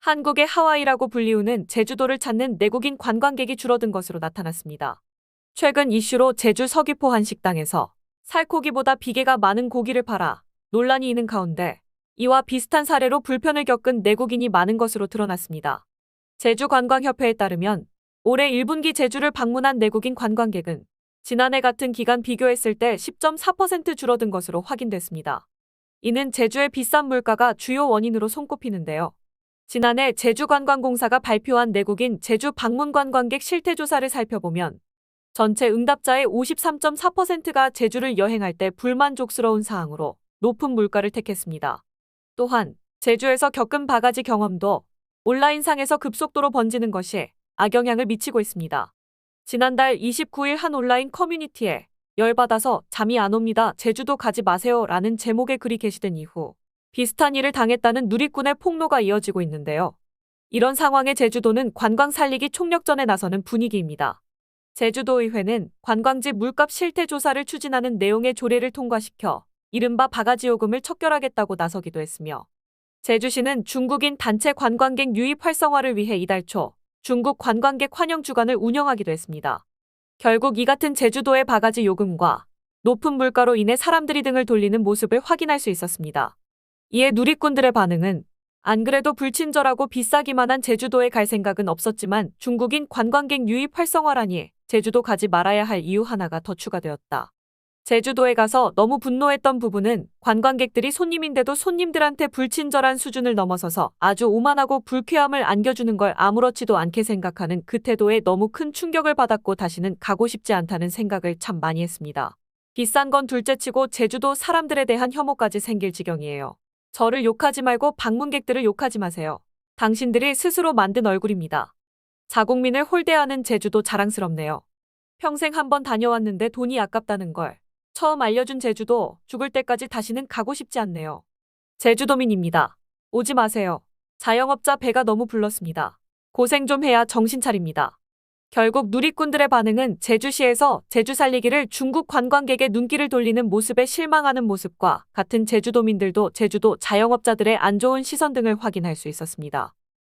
한국의 하와이라고 불리우는 제주도를 찾는 내국인 관광객이 줄어든 것으로 나타났습니다. 최근 이슈로 제주 서귀포 한 식당에서 살코기보다 비계가 많은 고기를 팔아 논란이 있는 가운데 이와 비슷한 사례로 불편을 겪은 내국인이 많은 것으로 드러났습니다. 제주관광협회에 따르면 올해 1분기 제주를 방문한 내국인 관광객은 지난해 같은 기간 비교했을 때 10.4% 줄어든 것으로 확인됐습니다. 이는 제주의 비싼 물가가 주요 원인으로 손꼽히는데요. 지난해 제주관광공사가 발표한 내국인 제주 방문 관광객 실태조사를 살펴보면 전체 응답자의 53.4%가 제주를 여행할 때 불만족스러운 사항으로 높은 물가를 택했습니다. 또한 제주에서 겪은 바가지 경험도 온라인상에서 급속도로 번지는 것이 악영향을 미치고 있습니다. 지난달 29일 한 온라인 커뮤니티에 열받아서 잠이 안 옵니다. 제주도 가지 마세요 라는 제목의 글이 게시된 이후 비슷한 일을 당했다는 누리꾼의 폭로가 이어지고 있는데요. 이런 상황에 제주도는 관광 살리기 총력전에 나서는 분위기입니다. 제주도의회는 관광지 물값 실태 조사를 추진하는 내용의 조례를 통과시켜 이른바 바가지 요금을 척결하겠다고 나서기도 했으며 제주시는 중국인 단체 관광객 유입 활성화를 위해 이달 초 중국 관광객 환영 주간을 운영하기도 했습니다. 결국 이 같은 제주도의 바가지 요금과 높은 물가로 인해 사람들이 등을 돌리는 모습을 확인할 수 있었습니다. 이에 누리꾼들의 반응은 안 그래도 불친절하고 비싸기만 한 제주도에 갈 생각은 없었지만 중국인 관광객 유입 활성화라니 제주도 가지 말아야 할 이유 하나가 더 추가되었다. 제주도에 가서 너무 분노했던 부분은 관광객들이 손님인데도 손님들한테 불친절한 수준을 넘어서서 아주 오만하고 불쾌함을 안겨주는 걸 아무렇지도 않게 생각하는 그 태도에 너무 큰 충격을 받았고 다시는 가고 싶지 않다는 생각을 참 많이 했습니다. 비싼 건 둘째치고 제주도 사람들에 대한 혐오까지 생길 지경이에요. 저를 욕하지 말고 방문객들을 욕하지 마세요. 당신들이 스스로 만든 얼굴입니다. 자국민을 홀대하는 제주도 자랑스럽네요. 평생 한번 다녀왔는데 돈이 아깝다는 걸 처음 알려준 제주도 죽을 때까지 다시는 가고 싶지 않네요. 제주도민입니다. 오지 마세요. 자영업자 배가 너무 불렀습니다. 고생 좀 해야 정신 차립니다. 결국 누리꾼들의 반응은 제주시에서 제주 살리기를 중국 관광객의 눈길을 돌리는 모습에 실망하는 모습과 같은 제주도민들도 제주도 자영업자들의 안 좋은 시선 등을 확인할 수 있었습니다.